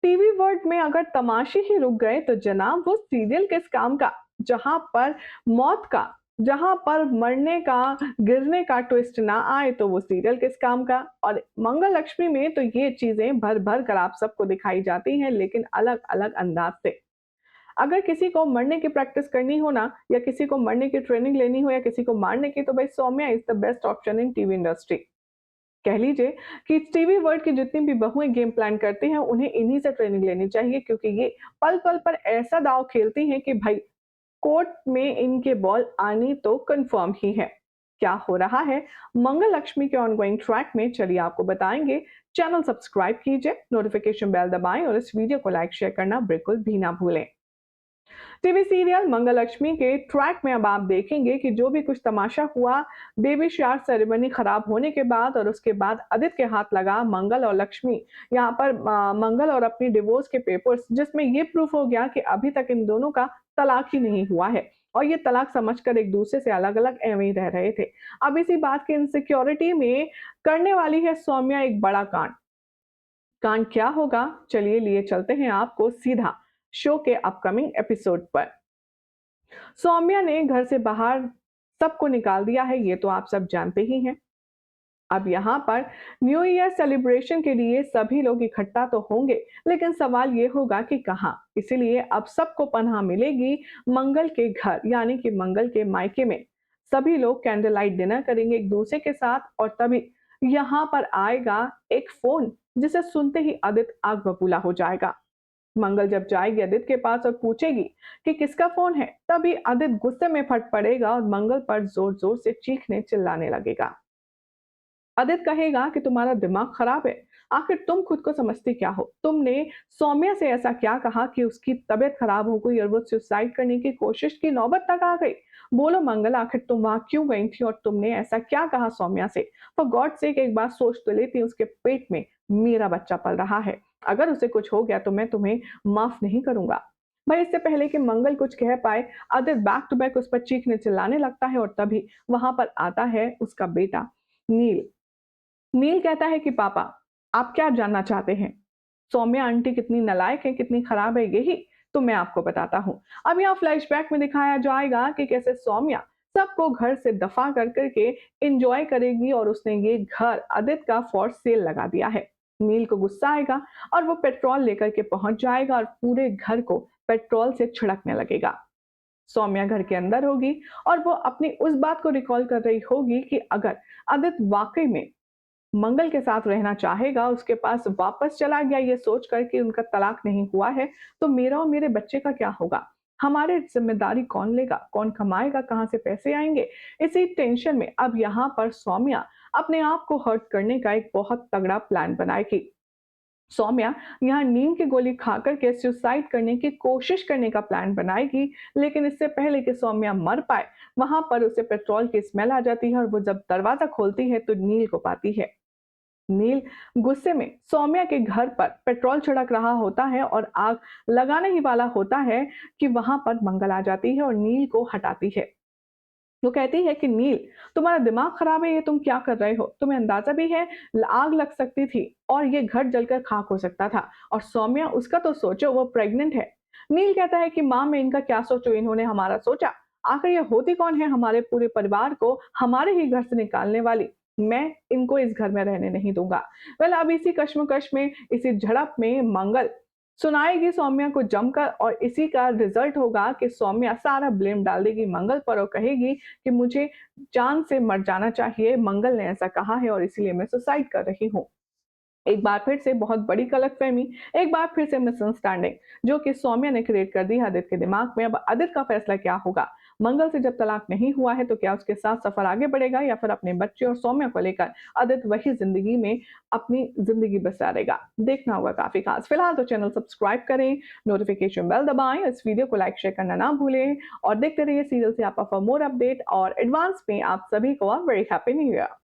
TV world में अगर तमाशे ही रुक गए तो जनाब वो सीरियल किस काम का। जहां पर मौत का, जहां पर मरने का, गिरने का ट्विस्ट ना आए तो वो सीरियल किस काम का। और मंगल लक्ष्मी में तो ये चीजें भर भर कर आप सबको दिखाई जाती हैं, लेकिन अलग अलग अंदाज से। अगर किसी को मरने की प्रैक्टिस करनी हो ना, या किसी को मरने की ट्रेनिंग लेनी हो, या किसी को मारने की, तो भाई Saumya is the best option in TV industry. कह लीजिए कि टीवी वर्ल्ड की जितनी भी बहुएं गेम प्लान करती हैं, उन्हें इन्हीं से ट्रेनिंग लेनी चाहिए, क्योंकि ये पल पल पर ऐसा दांव खेलती हैं कि भाई कोर्ट में इनके बॉल आनी तो कंफर्म ही है। क्या हो रहा है मंगल लक्ष्मी के ऑनगोइंग ट्रैक में, चलिए आपको बताएंगे। चैनल सब्सक्राइब कीजिए, नोटिफिकेशन बेल दबाएं और इस वीडियो को लाइक शेयर करना बिल्कुल भी ना भूलें। टीवी सीरियल मंगलक्ष्मी के ट्रैक में अब आप देखेंगे कि जो भी कुछ तमाशा हुआ बेबी शावर सेरेमनी खराब होने के बाद, और उसके बाद आदित्य के हाथ लगा मंगल और लक्ष्मी। यहाँ पर मंगल और अपनी डिवोर्स के पेपर्स, जिसमें ये प्रूफ हो गया कि अभी तक इन दोनों का तलाक ही नहीं हुआ है, और ये तलाक समझकर एक दूसरे से अलग अलग एवं ही रह रहे थे। अब इसी बात की इनसिक्योरिटी में करने वाली है सौम्या एक बड़ा कांड। कांड क्या होगा, चलिए लिए चलते हैं आपको सीधा शो के अपकमिंग एपिसोड पर। सौम्या ने घर से बाहर सबको निकाल दिया है, ये तो आप सब जानते ही हैं। अब यहाँ पर न्यू ईयर सेलिब्रेशन के लिए सभी लोग इकट्ठा तो होंगे, लेकिन सवाल ये होगा कि कहाँ। इसीलिए अब सबको पनाह मिलेगी मंगल के घर, यानी कि मंगल के मायके में। सभी लोग कैंडल लाइट डिनर करेंगे एक दूसरे के साथ, और तभी यहाँ पर आएगा एक फोन, जिसे सुनते ही आदित्य आग बबूला हो जाएगा। मंगल जब जाएगी आदित्य के पास और पूछेगी कि किसका फोन है, तभी आदित्य गुस्से में फट पड़ेगा और मंगल पर जोर जोर से चीखने चिल्लाने लगेगा। आदित्य कहेगा कि तुम्हारा दिमाग खराब है, आखिर तुम खुद को समझती क्या हो। तुमने सौम्या से ऐसा क्या कहा कि उसकी तबीयत खराब हो गई और वो सुसाइड करने की कोशिश की नौबत तक आ गई। बोलो मंगल, आखिर तुम वहां क्यों गई थी और तुमने ऐसा क्या कहा सौम्या से। फॉर गॉड सेक एक बार सोच तो लेती, उसके पेट में मेरा बच्चा पल रहा है। अगर उसे कुछ हो गया तो मैं तुम्हें माफ नहीं करूंगा। भाई इससे पहले कि मंगल कुछ कह पाए, आदित्य बैक टू बैक उस पर चीखने चिल्लाने लगता है, और तभी वहां पर आता है उसका बेटा नील। नील कहता है कि पापा, आप क्या जानना चाहते हैं? सौम्या आंटी कितनी नालायक है, कितनी खराब है, यही तो मैं आपको बताता हूँ। अब यहाँ फ्लैशबैक में दिखाया जाएगा कि कैसे सौम्या सबको घर से दफा कर करके एंजॉय करेगी, और उसने ये घर आदित्य का फॉर सेल लगा दिया है। नील को गुस्सा आएगा और वो पेट्रोल लेकर के पहुंच जाएगा और पूरे घर को पेट्रोल से छिड़कने लगेगा। सौम्या घर के अंदर होगी और वो अपनी उस बात को रिकॉल कर रही होगी कि अगर आदित्य वाकई में मंगल के साथ रहना चाहेगा, उसके पास वापस चला गया ये सोच कर कि उनका तलाक नहीं हुआ है, तो मेरा और मेरे बच्चे का क्या होगा। हमारे जिम्मेदारी कौन लेगा, कौन कमाएगा, कहाँ से पैसे आएंगे। इसी टेंशन में अब यहाँ पर सौम्या अपने आप को हर्ट करने का एक बहुत तगड़ा प्लान बनाएगी। सौम्या यहाँ नींद की गोली खाकर के सुसाइड करने की कोशिश करने का प्लान बनाएगी, लेकिन इससे पहले कि सौम्या मर पाए, वहां पर उसे पेट्रोल की स्मेल आ जाती है, और वो जब दरवाजा खोलती है तो नील को पाती है। नील गुस्से में सौम्या के घर पर पेट्रोल छिड़क रहा होता है और आग लगाने ही वाला होता है कि वहां पर मंगल आ जाती है और नील को हटाती है। वो कहती है कि नील, तुम्हारा दिमाग खराब है, ये तुम क्या कर रहे हो। तुम्हें अंदाजा भी है आग लग सकती थी और ये घर जलकर खाक हो सकता था। और सौम्या, उसका तो सोचो, वो प्रेग्नेंट है। नील कहता है कि माँ, मैं इनका क्या सोचूं, इन्होंने हमारा सोचा। आखिर ये होती कौन है हमारे पूरे परिवार को हमारे ही घर से निकालने वाली। मैं इनको इस घर में रहने नहीं दूंगा। वेल, अब इसी कश्मकश में, इसी झड़प में मंगल सुनाएगी सौम्या को जमकर, और इसी का रिजल्ट होगा कि सौम्या सारा ब्लेम डाल देगी मंगल पर और कहेगी कि मुझे जान से मर जाना चाहिए, मंगल ने ऐसा कहा है और इसीलिए मैं सुसाइड कर रही हूँ। एक बार फिर से बहुत बड़ी गलतफहमी, एक बार फिर से मिसअंडरस्टैंडिंग जो कि सौम्या ने क्रिएट कर दी है आदित्य के दिमाग में। अब आदित्य का फैसला क्या होगा? मंगल से जब तलाक नहीं हुआ है तो क्या उसके साथ सफर आगे बढ़ेगा, या फिर अपने बच्चे और सौम्या को लेकर आदित्य वही जिंदगी में अपनी जिंदगी बसारेगा? देखना होगा काफी खास। फिलहाल तो चैनल सब्सक्राइब करें, नोटिफिकेशन बेल दबाएं, इस वीडियो को लाइक शेयर करना ना भूलें, और देखते रहिए सीरियल से आप फॉर मोर अपडेट। और एडवांस में आप सभी को वेरी हैप्पी न्यू ईयर।